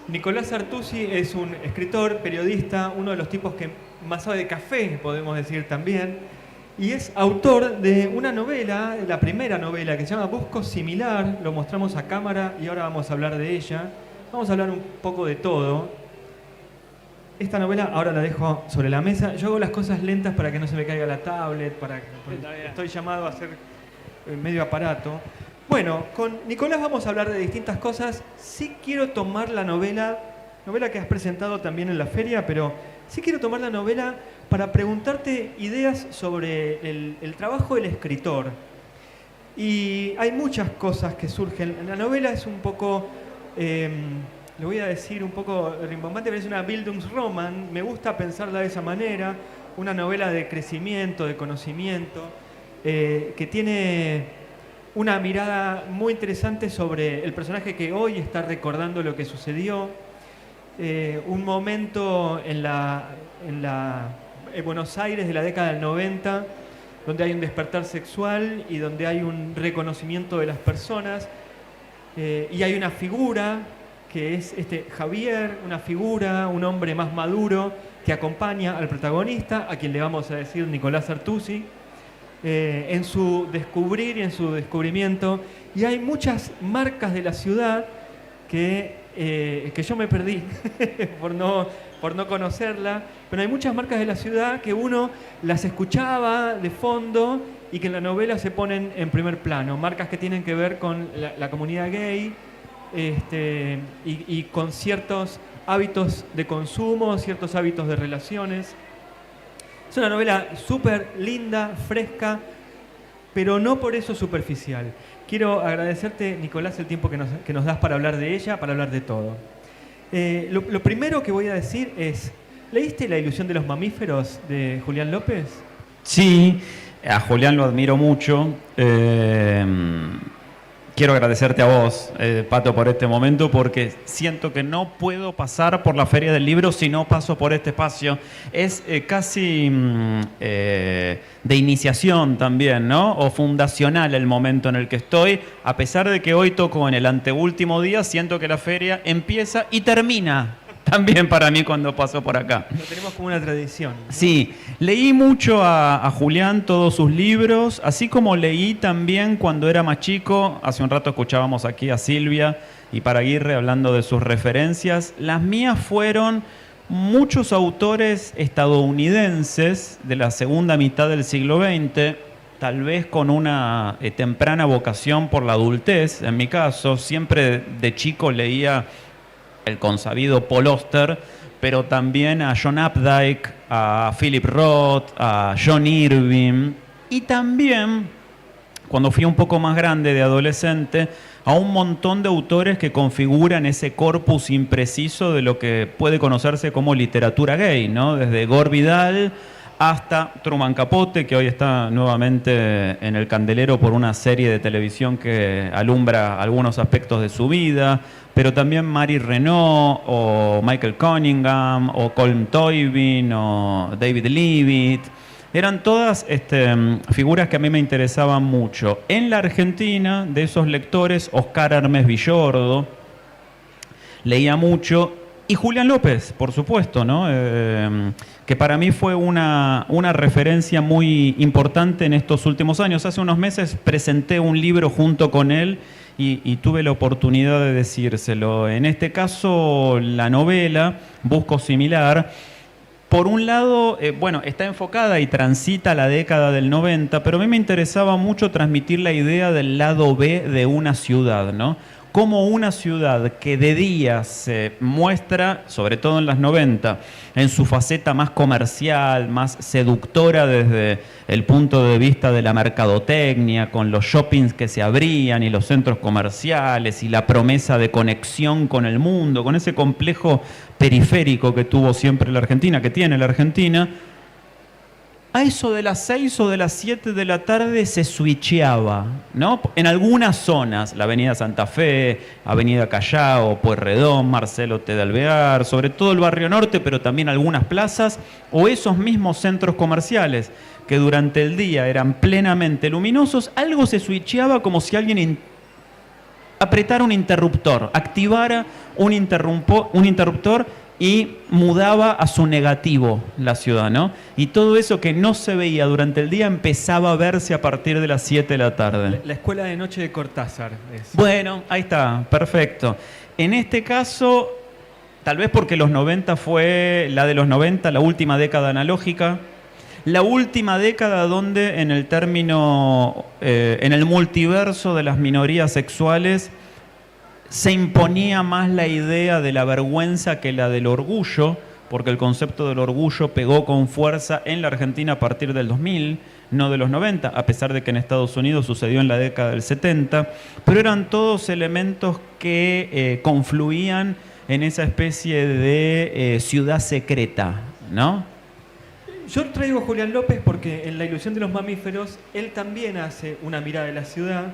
Nicolás Artusi es un escritor, periodista, uno de los tipos que más sabe de café, podemos decir también, y es autor de una novela, la primera novela, que se llama Busco Similar. Lo mostramos a cámara y ahora vamos a hablar de ella. Vamos a hablar un poco de todo. Esta novela ahora la dejo sobre la mesa. Yo hago las cosas lentas para que no se me caiga la tablet, estoy llamado a ser medio aparato. Bueno, con Nicolás vamos a hablar de distintas cosas. Sí quiero tomar la novela que has presentado también en la feria, pero sí quiero tomar la novela para preguntarte ideas sobre el trabajo del escritor. Y hay muchas cosas que surgen. La novela es un poco, le voy a decir un poco rimbombante, pero es una Bildungsroman. Me gusta pensarla de esa manera. Una novela de crecimiento, de conocimiento, que tiene una mirada muy interesante sobre el personaje que hoy está recordando lo que sucedió. Un momento en Buenos Aires de la década del 90, donde hay un despertar sexual y donde hay un reconocimiento de las personas. Y hay una figura que es Javier, una figura, un hombre más maduro que acompaña al protagonista, a quien le vamos a decir Nicolás Artusi, en su descubrir y en su descubrimiento. Y hay muchas marcas de la ciudad que yo me perdí por no conocerla, pero hay muchas marcas de la ciudad que uno las escuchaba de fondo y que en la novela se ponen en primer plano. Marcas que tienen que ver con la comunidad gay, y con ciertos hábitos de consumo, ciertos hábitos de relaciones. Es una novela súper linda, fresca, pero no por eso superficial. Quiero agradecerte, Nicolás, el tiempo que nos das para hablar de ella, para hablar de todo. Lo primero que voy a decir es, ¿leíste La ilusión de los mamíferos de Julián López? Sí, a Julián lo admiro mucho. Quiero agradecerte a vos, Pato, por este momento, porque siento que no puedo pasar por la Feria del Libro si no paso por este espacio. Es casi de iniciación también, ¿no? O fundacional el momento en el que estoy. A pesar de que hoy toco en el anteúltimo día, siento que la feria empieza y termina también para mí cuando paso por acá. Lo tenemos como una tradición, ¿no? Sí, leí mucho a Julián, todos sus libros, así como leí también cuando era más chico. Hace un rato escuchábamos aquí a Silvia y Paraguirre hablando de sus referencias. Las mías fueron muchos autores estadounidenses de la segunda mitad del siglo XX, tal vez con una temprana vocación por la adultez, en mi caso. Siempre de chico leía el consabido Paul Auster, pero también a John Updike, a Philip Roth, a John Irving, y también, cuando fui un poco más grande, de adolescente, a un montón de autores que configuran ese corpus impreciso de lo que puede conocerse como literatura gay, ¿no? Desde Gore Vidal hasta Truman Capote, que hoy está nuevamente en el candelero por una serie de televisión que alumbra algunos aspectos de su vida, pero también Marie Renault, o Michael Cunningham, o Colm Toibin, o David Leavitt. Eran todas figuras que a mí me interesaban mucho. En la Argentina, de esos lectores, Oscar Hermes Villordo, leía mucho, y Julián López, por supuesto, ¿no? Que para mí fue una referencia muy importante en estos últimos años. Hace unos meses presenté un libro junto con él y tuve la oportunidad de decírselo. En este caso, la novela, Busco Similar, por un lado, está enfocada y transita la década del 90, pero a mí me interesaba mucho transmitir la idea del lado B de una ciudad, ¿no? Como una ciudad que de día se muestra, sobre todo en las 90, en su faceta más comercial, más seductora desde el punto de vista de la mercadotecnia, con los shoppings que se abrían y los centros comerciales y la promesa de conexión con el mundo, con ese complejo periférico que tuvo siempre la Argentina, que tiene la Argentina. A eso de las 6 o de las 7 de la tarde se switcheaba, ¿no? En algunas zonas, la Avenida Santa Fe, Avenida Callao, Pueyrredón, Marcelo T. de Alvear, sobre todo el Barrio Norte, pero también algunas plazas, o esos mismos centros comerciales que durante el día eran plenamente luminosos, algo se switcheaba como si alguien apretara un interruptor, activara un interruptor y mudaba a su negativo la ciudad, ¿no? Y todo eso que no se veía durante el día empezaba a verse a partir de las 7 de la tarde. La escuela de noche de Cortázar. Bueno, ahí está, perfecto. En este caso, tal vez porque los 90 fue la de los 90, la última década analógica, la última década donde en el término, en el multiverso de las minorías sexuales, se imponía más la idea de la vergüenza que la del orgullo, porque el concepto del orgullo pegó con fuerza en la Argentina a partir del 2000, no de los 90, a pesar de que en Estados Unidos sucedió en la década del 70, pero eran todos elementos que confluían en esa especie de ciudad secreta, ¿no? Yo traigo a Julián López porque en La ilusión de los mamíferos él también hace una mirada de la ciudad.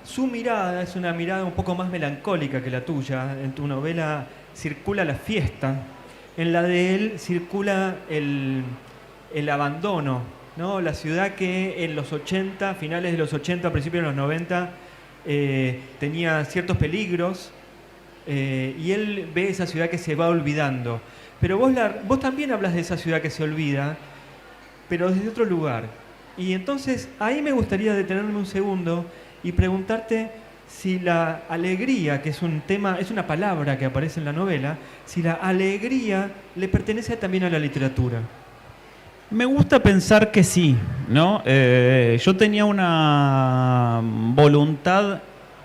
Su mirada es una mirada un poco más melancólica que la tuya. En tu novela circula la fiesta, en la de él circula el abandono, ¿no? La ciudad que en los 80, finales de los 80, principios de los 90, tenía ciertos peligros, y él ve esa ciudad que se va olvidando. Pero vos también hablas de esa ciudad que se olvida, pero desde otro lugar. Y entonces ahí me gustaría detenerme un segundo y preguntarte si la alegría, que es un tema, es una palabra que aparece en la novela, si la alegría le pertenece también a la literatura. Me gusta pensar que sí, ¿no? Yo tenía una voluntad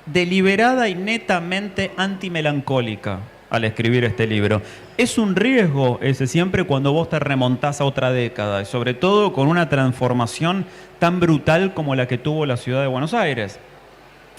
deliberada y netamente antimelancólica al escribir este libro. Es un riesgo ese siempre cuando vos te remontás a otra década, y sobre todo con una transformación tan brutal como la que tuvo la ciudad de Buenos Aires.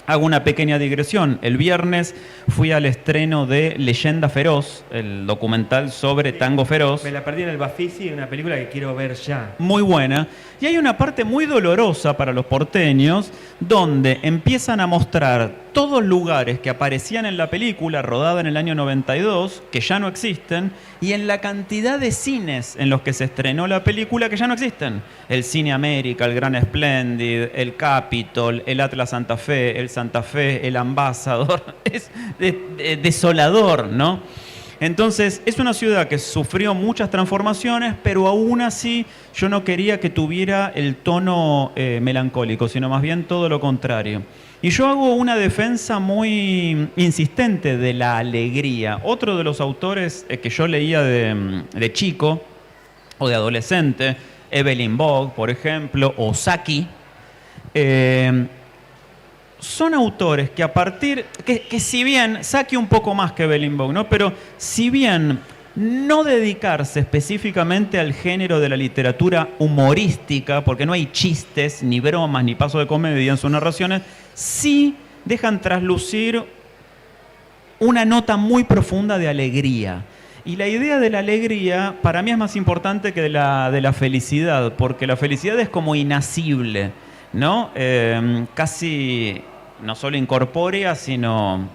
Hago una pequeña digresión. El viernes fui al estreno de Leyenda Feroz, el documental sobre Tango Feroz. Me la perdí en el Bafisi, una película que quiero ver ya. Muy buena. Y hay una parte muy dolorosa para los porteños, donde empiezan a mostrar todos lugares que aparecían en la película, rodada en el año 92, que ya no existen, y en la cantidad de cines en los que se estrenó la película que ya no existen. El Cine América, el Gran Splendid, el Capitol, el Atlas Santa Fe, el Santa Fe, el Ambassador. Es desolador, ¿no? Entonces, es una ciudad que sufrió muchas transformaciones, pero aún así yo no quería que tuviera el tono melancólico, sino más bien todo lo contrario. Y yo hago una defensa muy insistente de la alegría. Otro de los autores que yo leía de chico o de adolescente, Evelyn Waugh, por ejemplo, o Saki, son autores que a partir, que si bien, Saki un poco más que Evelyn Waugh, ¿no? Pero si bien no dedicarse específicamente al género de la literatura humorística, porque no hay chistes, ni bromas, ni paso de comedia en sus narraciones, sí dejan traslucir una nota muy profunda de alegría. Y la idea de la alegría para mí es más importante que de la felicidad, porque la felicidad es como inasible, ¿no? Casi no solo incorpórea, sino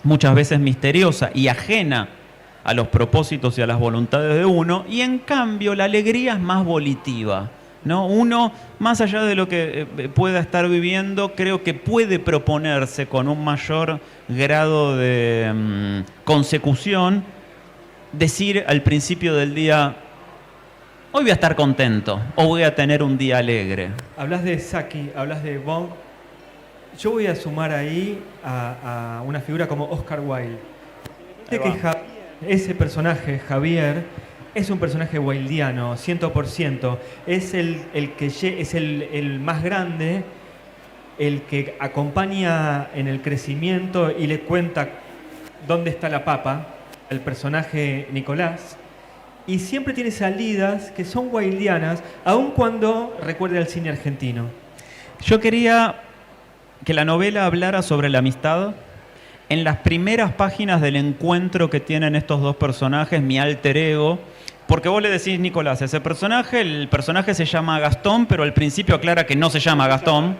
muchas veces misteriosa y ajena a los propósitos y a las voluntades de uno, y en cambio la alegría es más volitiva, ¿no? Uno, más allá de lo que pueda estar viviendo, creo que puede proponerse con un mayor grado de consecución, decir al principio del día: hoy voy a estar contento, o voy a tener un día alegre. Hablas de Saki, hablas de Waugh. Yo voy a sumar ahí a una figura como Oscar Wilde. Ese personaje, Javier, es un personaje wildiano, 100%. Es el más grande, el que acompaña en el crecimiento y le cuenta dónde está la papa, el personaje Nicolás. Y siempre tiene salidas que son wildianas, aun cuando recuerde al cine argentino. Yo quería que la novela hablara sobre la amistad. En las primeras páginas del encuentro que tienen estos dos personajes, mi alter ego, porque vos le decís Nicolás, ese personaje, el personaje se llama Gastón, pero al principio aclara que no se llama Gastón.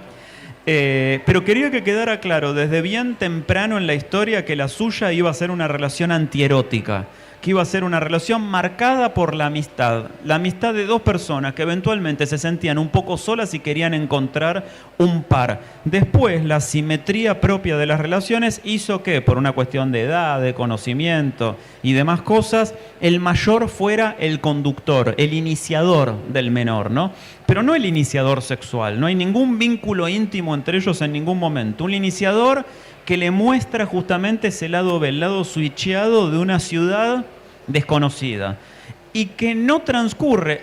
Pero quería que quedara claro desde bien temprano en la historia que la suya iba a ser una relación antierótica. que iba a ser una relación marcada por la amistad de dos personas que eventualmente se sentían un poco solas y querían encontrar un par. Después, la simetría propia de las relaciones hizo que, por una cuestión de edad, de conocimiento y demás cosas, el mayor fuera el conductor, el iniciador del menor, ¿no? Pero no el iniciador sexual, no hay ningún vínculo íntimo entre ellos en ningún momento. Un iniciador que le muestra justamente ese lado B, el lado switcheado de una ciudad desconocida y que no transcurre,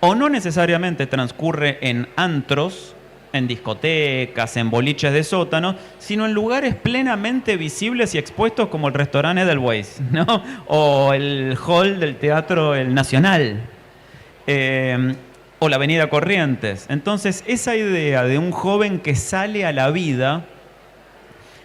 o no necesariamente transcurre en antros, en discotecas, en boliches de sótano, sino en lugares plenamente visibles y expuestos como el restaurante Edelweiss, ¿no? O el hall del Teatro El Nacional, o la Avenida Corrientes. Entonces, esa idea de un joven que sale a la vida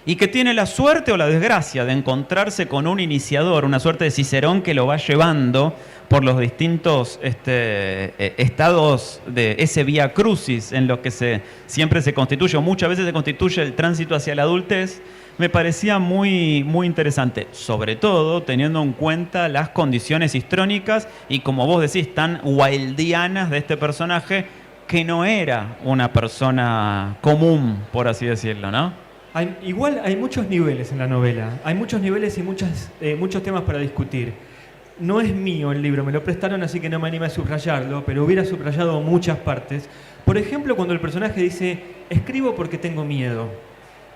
y que tiene la suerte o la desgracia de encontrarse con un iniciador, una suerte de Cicerón que lo va llevando por los distintos estados de ese vía crucis en los que siempre se constituye, o muchas veces se constituye el tránsito hacia la adultez, me parecía muy, muy interesante, sobre todo teniendo en cuenta las condiciones histrónicas y, como vos decís, tan wildianas de este personaje, que no era una persona común, por así decirlo, ¿no? Igual hay muchos niveles en la novela, hay muchos niveles y muchos temas para discutir. No es mío el libro, me lo prestaron, así que no me animé a subrayarlo, pero hubiera subrayado muchas partes. Por ejemplo, cuando el personaje dice, escribo porque tengo miedo,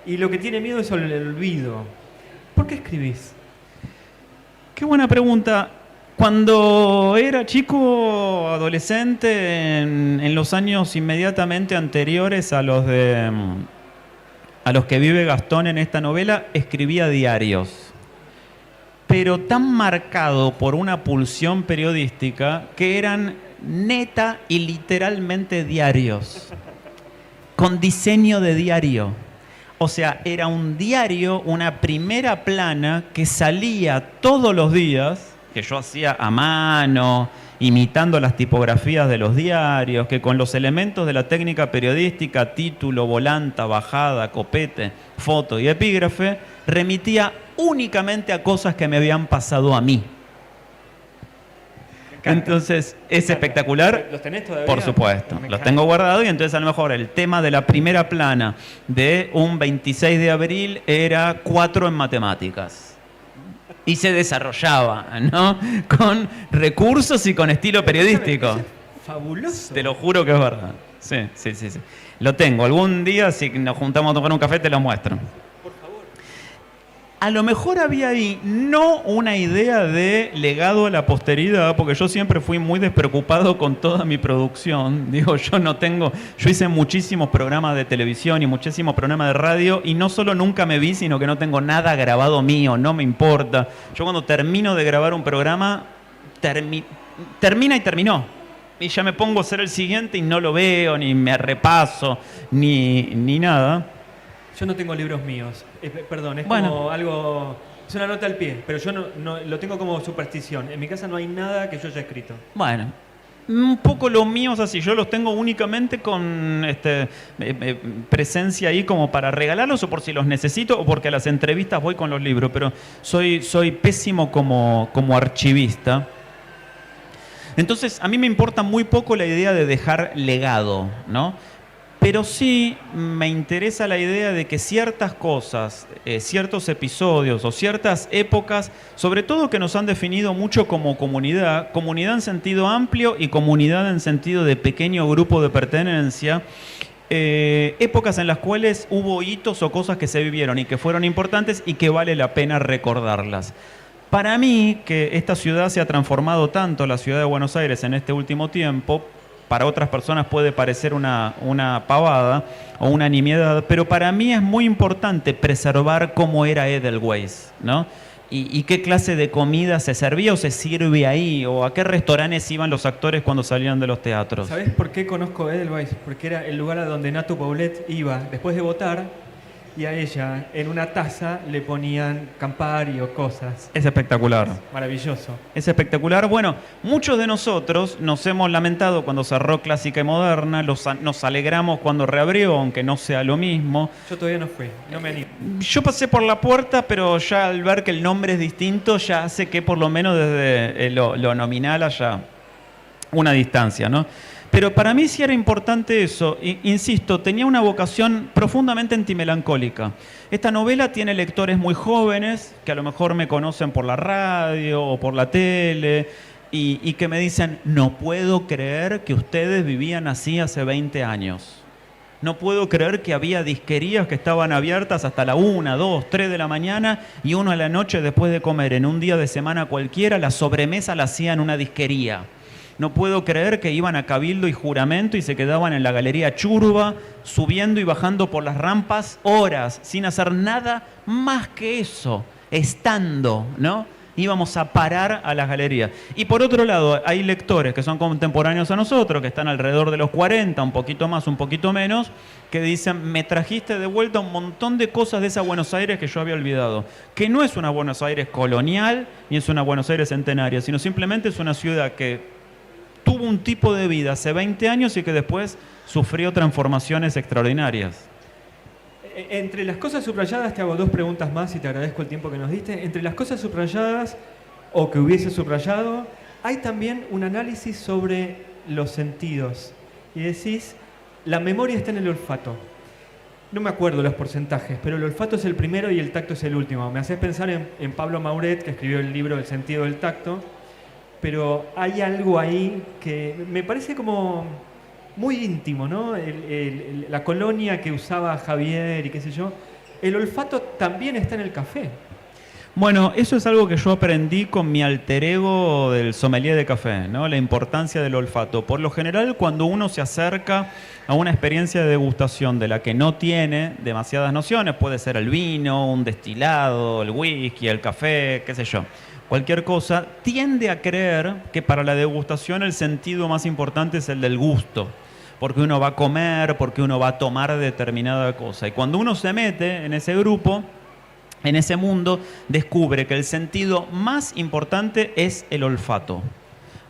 y lo que tiene miedo es el olvido. ¿Por qué escribís? Qué buena pregunta. Cuando era chico, adolescente, en los años inmediatamente anteriores a los que vive Gastón en esta novela, escribía diarios, pero tan marcado por una pulsión periodística que eran neta y literalmente diarios, con diseño de diario. O sea, era un diario, una primera plana que salía todos los días, que yo hacía a mano, imitando las tipografías de los diarios, que con los elementos de la técnica periodística, título, volanta, bajada, copete, foto y epígrafe, remitía únicamente a cosas que me habían pasado a mí. Entonces, es espectacular. ¿Los tenés todavía? Por supuesto, los tengo guardados, y entonces a lo mejor el tema de la primera plana de un 26 de abril era 4 en matemáticas. Y se desarrollaba, ¿no? Con recursos y con estilo periodístico. Fabuloso. Te lo juro que es verdad. Sí. Lo tengo. Algún día, si nos juntamos a tomar un café, te lo muestro. Por favor. A lo mejor había ahí no una idea de legado a la posteridad, porque yo siempre fui muy despreocupado con toda mi producción. Digo, yo hice muchísimos programas de televisión y muchísimos programas de radio, y no solo nunca me vi, sino que no tengo nada grabado mío, no me importa. Yo cuando termino de grabar un programa, termina y terminó. Y ya me pongo a hacer el siguiente y no lo veo, ni me repaso, ni nada. Yo no tengo libros míos. Perdón, es bueno, como algo... Es una nota al pie, pero yo no lo tengo como superstición. En mi casa no hay nada que yo haya escrito. Bueno, un poco lo mío es así. Yo los tengo únicamente con presencia ahí como para regalarlos, o por si los necesito, o porque a las entrevistas voy con los libros. Pero soy pésimo como archivista. Entonces, a mí me importa muy poco la idea de dejar legado, ¿no? Pero sí me interesa la idea de que ciertas cosas, ciertos episodios o ciertas épocas, sobre todo que nos han definido mucho como comunidad en sentido amplio y comunidad en sentido de pequeño grupo de pertenencia, épocas en las cuales hubo hitos o cosas que se vivieron y que fueron importantes y que vale la pena recordarlas. Para mí, que esta ciudad se ha transformado tanto, la ciudad de Buenos Aires, en este último tiempo, para otras personas puede parecer una pavada o una nimiedad, pero para mí es muy importante preservar cómo era Edelweiss, ¿no? Y qué clase de comida se servía o se sirve ahí, o a qué restaurantes iban los actores cuando salían de los teatros. ¿Sabés por qué conozco Edelweiss? Porque era el lugar a donde Natu Paulet iba después de votar y a ella en una taza le ponían Campari o cosas. Es espectacular. Maravilloso. Es espectacular. Bueno, muchos de nosotros nos hemos lamentado cuando cerró Clásica y Moderna, nos alegramos cuando reabrió, aunque no sea lo mismo. Yo todavía no fui, no me animo. Yo pasé por la puerta, pero ya al ver que el nombre es distinto, ya hace que por lo menos desde lo nominal haya una distancia, ¿no? Pero para mí sí era importante eso. Insisto, tenía una vocación profundamente antimelancólica. Esta novela tiene lectores muy jóvenes, que a lo mejor me conocen por la radio o por la tele, y que me dicen, no puedo creer que ustedes vivían así hace 20 años. No puedo creer que había disquerías que estaban abiertas hasta la 1, 2, 3 de la mañana y 1 de la noche después de comer. En un día de semana cualquiera, la sobremesa la hacían en una disquería. No puedo creer que iban a Cabildo y Juramento y se quedaban en la Galería Churba, subiendo y bajando por las rampas horas, sin hacer nada más que eso, estando, ¿no? Íbamos a parar a las galerías. Y por otro lado, hay lectores que son contemporáneos a nosotros, que están alrededor de los 40, un poquito más, un poquito menos, que dicen, me trajiste de vuelta un montón de cosas de esa Buenos Aires que yo había olvidado. Que no es una Buenos Aires colonial, ni es una Buenos Aires centenaria, sino simplemente es una ciudad que tuvo un tipo de vida hace 20 años y que después sufrió transformaciones extraordinarias. Entre las cosas subrayadas, te hago 2 preguntas más y te agradezco el tiempo que nos diste. Entre las cosas subrayadas o que hubiese subrayado, hay también un análisis sobre los sentidos. Y decís, la memoria está en el olfato. No me acuerdo los porcentajes, pero el olfato es el primero y el tacto es el último. Me haces pensar en Pablo Mauret, que escribió el libro El sentido del tacto, pero hay algo ahí que me parece como muy íntimo, ¿no? La colonia que usaba Javier y qué sé yo. El olfato también está en el café. Bueno, eso es algo que yo aprendí con mi alter ego del sommelier de café, ¿no? La importancia del olfato. Por lo general, cuando uno se acerca a una experiencia de degustación de la que no tiene demasiadas nociones, puede ser el vino, un destilado, el whisky, el café, qué sé yo, cualquier cosa, tiende a creer que para la degustación el sentido más importante es el del gusto, porque uno va a comer, porque uno va a tomar determinada cosa. Y cuando uno se mete en ese grupo, en ese mundo, descubre que el sentido más importante es el olfato.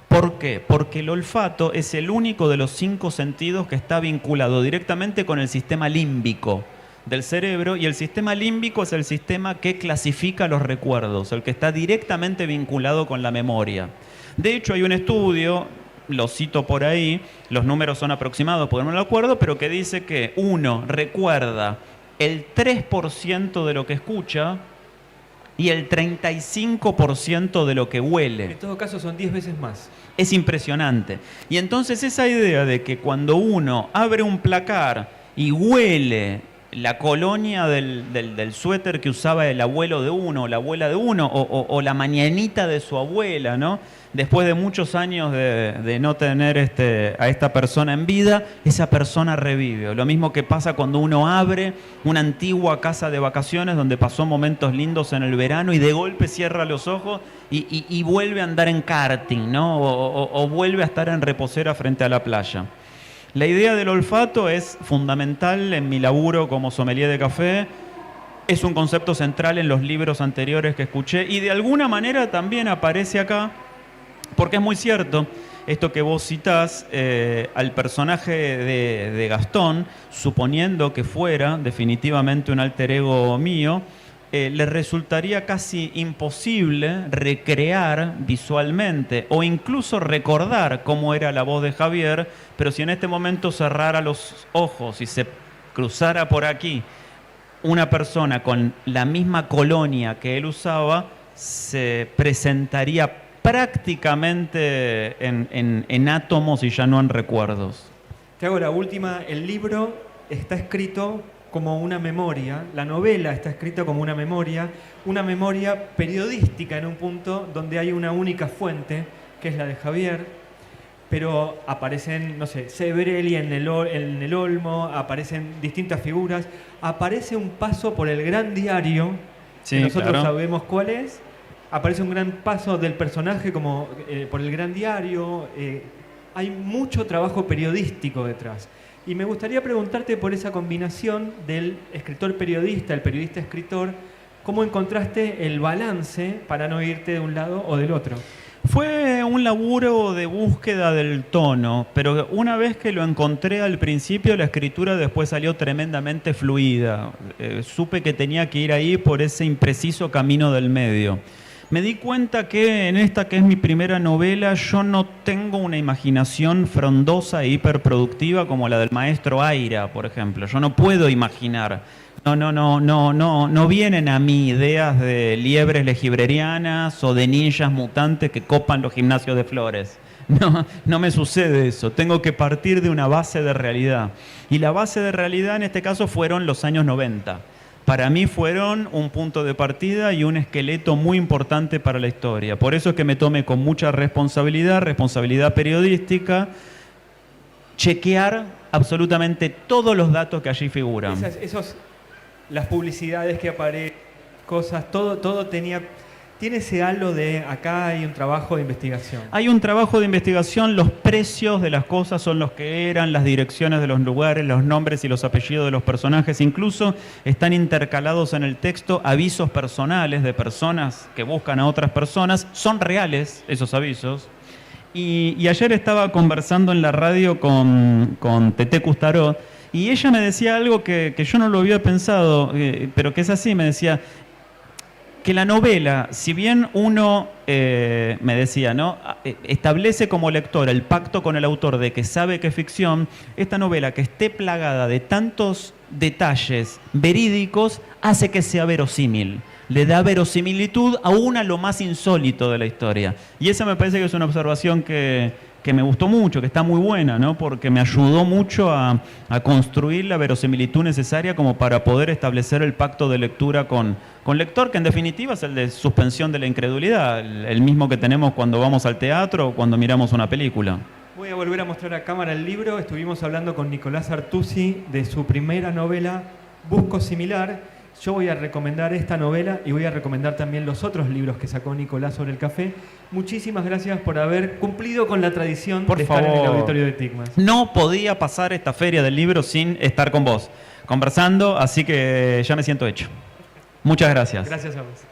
¿Por qué? Porque el olfato es el único de los 5 sentidos que está vinculado directamente con el sistema límbico del cerebro, y el sistema límbico es el sistema que clasifica los recuerdos, el que está directamente vinculado con la memoria. De hecho, hay un estudio, lo cito por ahí, los números son aproximados porque no me lo acuerdo, pero que dice que uno recuerda el 3% de lo que escucha y el 35% de lo que huele. En todo caso son 10 veces más. Es impresionante. Y entonces esa idea de que cuando uno abre un placar y huele la colonia del suéter que usaba el abuelo de uno o la abuela de uno, o la mañanita de su abuela, ¿no? Después de muchos años de no tener a esta persona en vida, esa persona revive. Lo mismo que pasa cuando uno abre una antigua casa de vacaciones donde pasó momentos lindos en el verano y de golpe cierra los ojos y vuelve a andar en karting, ¿no? O vuelve a estar en reposera frente a la playa. La idea del olfato es fundamental en mi laburo como sommelier de café. Es un concepto central en los libros anteriores que escuché y de alguna manera también aparece acá, porque es muy cierto esto que vos citás al personaje de Gastón, suponiendo que fuera definitivamente un alter ego mío, le resultaría casi imposible recrear visualmente o incluso recordar cómo era la voz de Javier, pero si en este momento cerrara los ojos y se cruzara por aquí una persona con la misma colonia que él usaba, se presentaría prácticamente en átomos y ya no en recuerdos. Te hago la última. El libro está escrito como una memoria, la novela está escrita como una memoria periodística en un punto donde hay una única fuente, que es la de Javier, pero aparecen, no sé, Sebrelli en el Olmo, aparecen distintas figuras, aparece un paso por el Gran Diario, sí, que nosotros claro. Sabemos cuál es, aparece un gran paso del personaje por el Gran Diario, hay mucho trabajo periodístico detrás. Y me gustaría preguntarte por esa combinación del escritor-periodista, el periodista-escritor, ¿cómo encontraste el balance para no irte de un lado o del otro? Fue un laburo de búsqueda del tono, pero una vez que lo encontré al principio, la escritura después salió tremendamente fluida. Supe que tenía que ir ahí por ese impreciso camino del medio. Me di cuenta que en esta, que es mi primera novela, yo no tengo una imaginación frondosa e hiperproductiva como la del maestro Aira, por ejemplo. Yo no puedo imaginar. No vienen a mí ideas de liebres legibrerianas o de ninjas mutantes que copan los gimnasios de flores. No me sucede eso. Tengo que partir de una base de realidad. Y la base de realidad en este caso fueron los años 90. Para mí fueron un punto de partida y un esqueleto muy importante para la historia. Por eso es que me tomé con mucha responsabilidad periodística, chequear absolutamente todos los datos que allí figuran. Las publicidades que aparecen, cosas, todo tiene ese halo de acá hay un trabajo de investigación. Hay un trabajo de investigación, los precios de las cosas son los que eran, las direcciones de los lugares, los nombres y los apellidos de los personajes, incluso están intercalados en el texto avisos personales de personas que buscan a otras personas, son reales esos avisos. Y ayer estaba conversando en la radio con Teté Custaró, y ella me decía algo que yo no lo había pensado, pero que es así, me decía que la novela, si bien uno, me decía, ¿no?, establece como lector el pacto con el autor de que sabe que es ficción, esta novela que esté plagada de tantos detalles verídicos hace que sea verosímil. Le da verosimilitud aún a lo más insólito de la historia. Y esa me parece que es una observación que me gustó mucho, que está muy buena, ¿no? Porque me ayudó mucho a construir la verosimilitud necesaria como para poder establecer el pacto de lectura con lector, que en definitiva es el de suspensión de la incredulidad, el mismo que tenemos cuando vamos al teatro o cuando miramos una película. Voy a volver a mostrar a cámara el libro. Estuvimos hablando con Nicolás Artusi de su primera novela, Busco Similar. Yo voy a recomendar esta novela y voy a recomendar también los otros libros que sacó Nicolás sobre el café. Muchísimas gracias por haber cumplido con la tradición de estar en el auditorio de Tigmas. No podía pasar esta feria del libro sin estar con vos, conversando, así que ya me siento hecho. Muchas gracias. Gracias a vos.